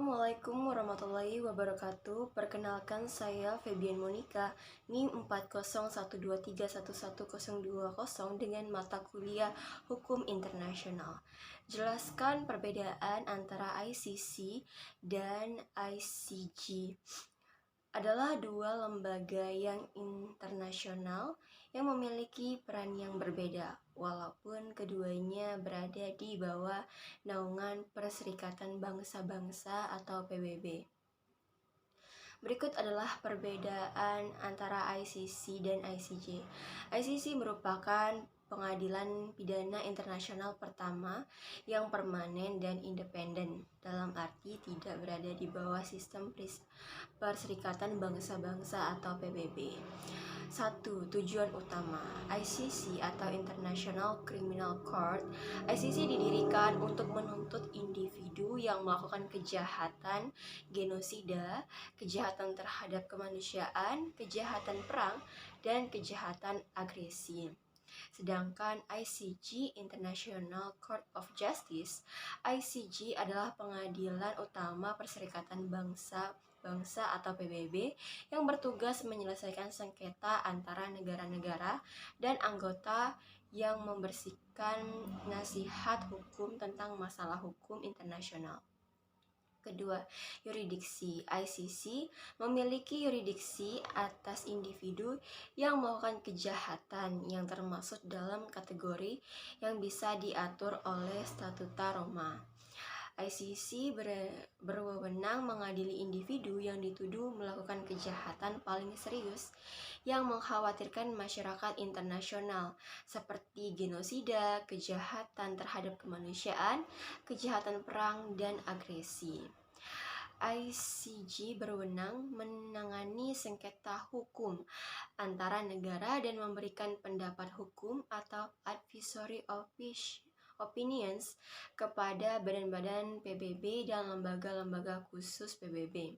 Assalamualaikum warahmatullahi wabarakatuh. Perkenalkan saya Febian Monica, NIM 4012331120 dengan mata kuliah Hukum Internasional. Jelaskan perbedaan antara ICC dan ICJ. Adalah dua lembaga yang internasional yang memiliki peran yang berbeda, walaupun keduanya berada di bawah naungan Perserikatan Bangsa-Bangsa atau PBB. Berikut adalah perbedaan antara ICC dan ICJ. ICC merupakan pengadilan pidana internasional pertama yang permanen dan independen, dalam arti tidak berada di bawah sistem Perserikatan Bangsa-Bangsa atau PBB. 1. Tujuan utama ICC atau International Criminal Court. ICC didirikan untuk menuntut individu yang melakukan kejahatan genosida, kejahatan terhadap kemanusiaan, kejahatan perang, dan kejahatan agresi. Sedangkan ICJ, International Court of Justice, ICJ adalah pengadilan utama Perserikatan Bangsa atau PBB yang bertugas menyelesaikan sengketa antara negara-negara dan anggota yang membersihkan nasihat hukum tentang masalah hukum internasional. Kedua, yurisdiksi. ICC memiliki yurisdiksi atas individu yang melakukan kejahatan yang termasuk dalam kategori yang bisa diatur oleh Statuta Roma. ICC berwenang mengadili individu yang dituduh melakukan kejahatan paling serius yang mengkhawatirkan masyarakat internasional seperti genosida, kejahatan terhadap kemanusiaan, kejahatan perang, dan agresi. ICJ berwenang menangani sengketa hukum antara negara dan memberikan pendapat hukum atau advisory opinions kepada badan-badan PBB dan lembaga-lembaga khusus PBB.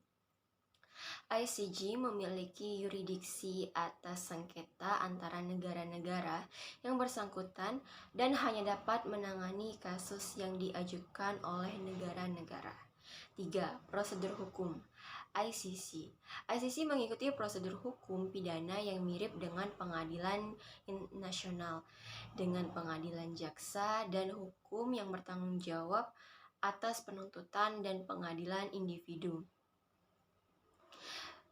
ICJ memiliki yurisdiksi atas sengketa antara negara-negara yang bersangkutan dan hanya dapat menangani kasus yang diajukan oleh negara-negara. 3. Prosedur hukum. ICC mengikuti prosedur hukum pidana yang mirip dengan pengadilan nasional, dengan pengadilan jaksa dan hukum yang bertanggung jawab atas penuntutan dan pengadilan individu.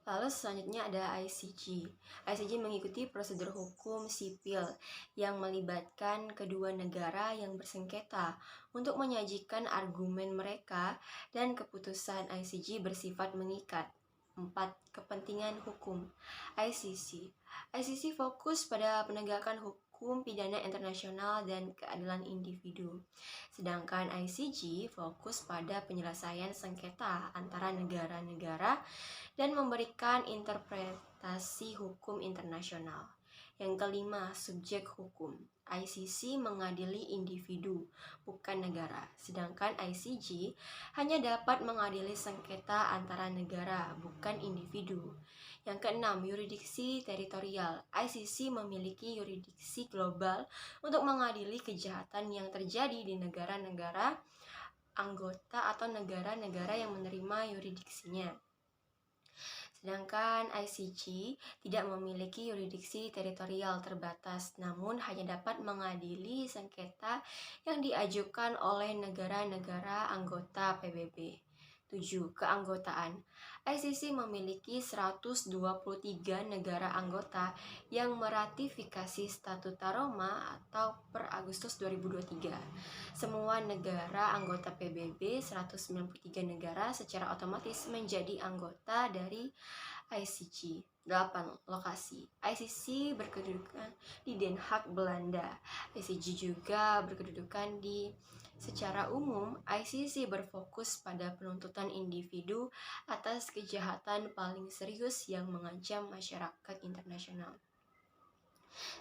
Lalu selanjutnya ada ICJ. ICJ mengikuti prosedur hukum sipil yang melibatkan kedua negara yang bersengketa untuk menyajikan argumen mereka, dan keputusan ICJ bersifat mengikat. 4. Kepentingan hukum. ICC fokus pada penegakan hukum pidana internasional dan keadilan individu. Sedangkan ICJ fokus pada penyelesaian sengketa antara negara-negara dan memberikan interpretasi hukum internasional. Yang kelima, subjek hukum. ICC mengadili individu, bukan negara, sedangkan ICJ hanya dapat mengadili sengketa antara negara, bukan individu. Yang keenam, yurisdiksi teritorial. ICC memiliki yurisdiksi global untuk mengadili kejahatan yang terjadi di negara-negara anggota atau negara-negara yang menerima yurisdiksinya. Sedangkan ICJ tidak memiliki yurisdiksi teritorial terbatas, namun hanya dapat mengadili sengketa yang diajukan oleh negara-negara anggota PBB. 7. Keanggotaan. ICC memiliki 123 negara anggota yang meratifikasi Statuta Roma atau per Agustus 2023. Semua negara anggota PBB, 193 negara, secara otomatis menjadi anggota dari ICJ. 8. Lokasi. ICC berkedudukan di Den Haag, Belanda. ICJ juga berkedudukan di Secara umum, ICC berfokus pada penuntutan individu atas kejahatan paling serius yang mengancam masyarakat internasional.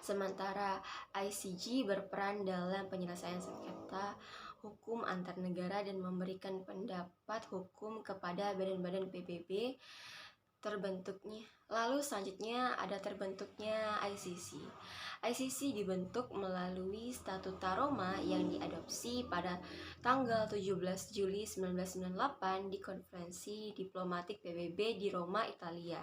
Sementara ICJ berperan dalam penyelesaian sengketa hukum antar negara dan memberikan pendapat hukum kepada badan-badan PBB terbentuknya. Lalu selanjutnya ada terbentuknya ICC. ICC dibentuk melalui Statuta Roma yang diadopsi pada tanggal 17 Juli 1998 di Konferensi Diplomatik PBB di Roma, Italia.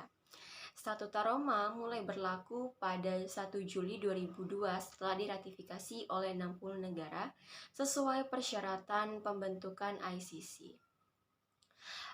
Statuta Roma mulai berlaku pada 1 Juli 2002 setelah diratifikasi oleh 60 negara sesuai persyaratan pembentukan ICC.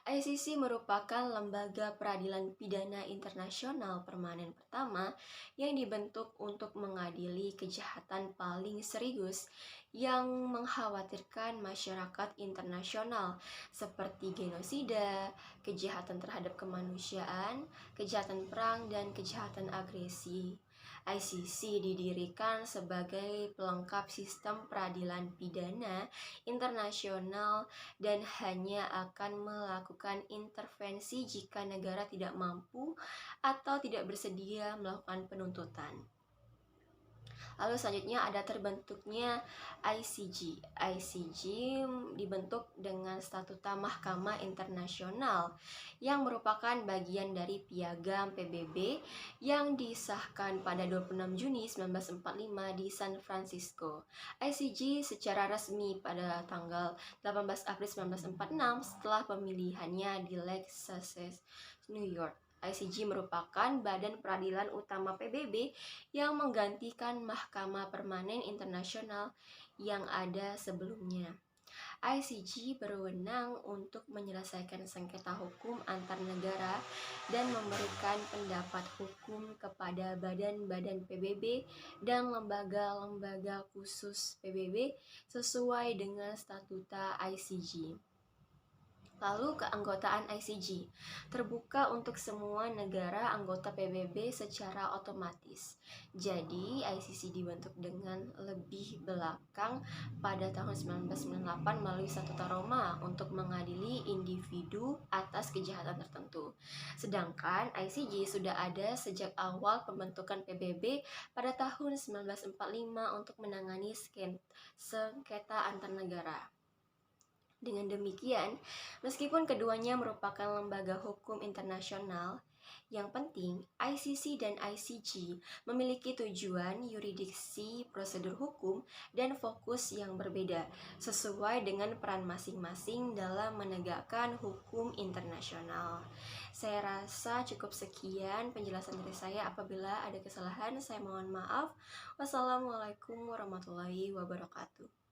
ICC merupakan lembaga peradilan pidana internasional permanen pertama yang dibentuk untuk mengadili kejahatan paling serius yang mengkhawatirkan masyarakat internasional seperti genosida, kejahatan terhadap kemanusiaan, kejahatan perang, dan kejahatan agresi. ICC didirikan sebagai pelengkap sistem peradilan pidana internasional dan hanya akan melakukan intervensi jika negara tidak mampu atau tidak bersedia melakukan penuntutan. Lalu selanjutnya ada terbentuknya ICJ. ICJ dibentuk dengan statuta Mahkamah Internasional yang merupakan bagian dari Piagam PBB yang disahkan pada 26 Juni 1945 di San Francisco. ICJ secara resmi pada tanggal 18 April 1946 setelah pemilihannya di Lexus, New York. ICJ merupakan badan peradilan utama PBB yang menggantikan Mahkamah Permanen Internasional yang ada sebelumnya. ICJ berwenang untuk menyelesaikan sengketa hukum antar negara dan memberikan pendapat hukum kepada badan-badan PBB dan lembaga-lembaga khusus PBB sesuai dengan statuta ICJ. Lalu keanggotaan ICJ terbuka untuk semua negara anggota PBB secara otomatis. Jadi ICC dibentuk dengan lebih belakang pada tahun 1998 melalui Statuta Roma untuk mengadili individu atas kejahatan tertentu. Sedangkan ICJ sudah ada sejak awal pembentukan PBB pada tahun 1945 untuk menangani sengketa antar negara. Dengan demikian, meskipun keduanya merupakan lembaga hukum internasional, yang penting ICC dan ICJ memiliki tujuan yurisdiksi prosedur hukum dan fokus yang berbeda, sesuai dengan peran masing-masing dalam menegakkan hukum internasional. Saya rasa cukup sekian penjelasan dari saya. Apabila ada kesalahan, saya mohon maaf. Wassalamualaikum warahmatullahi wabarakatuh.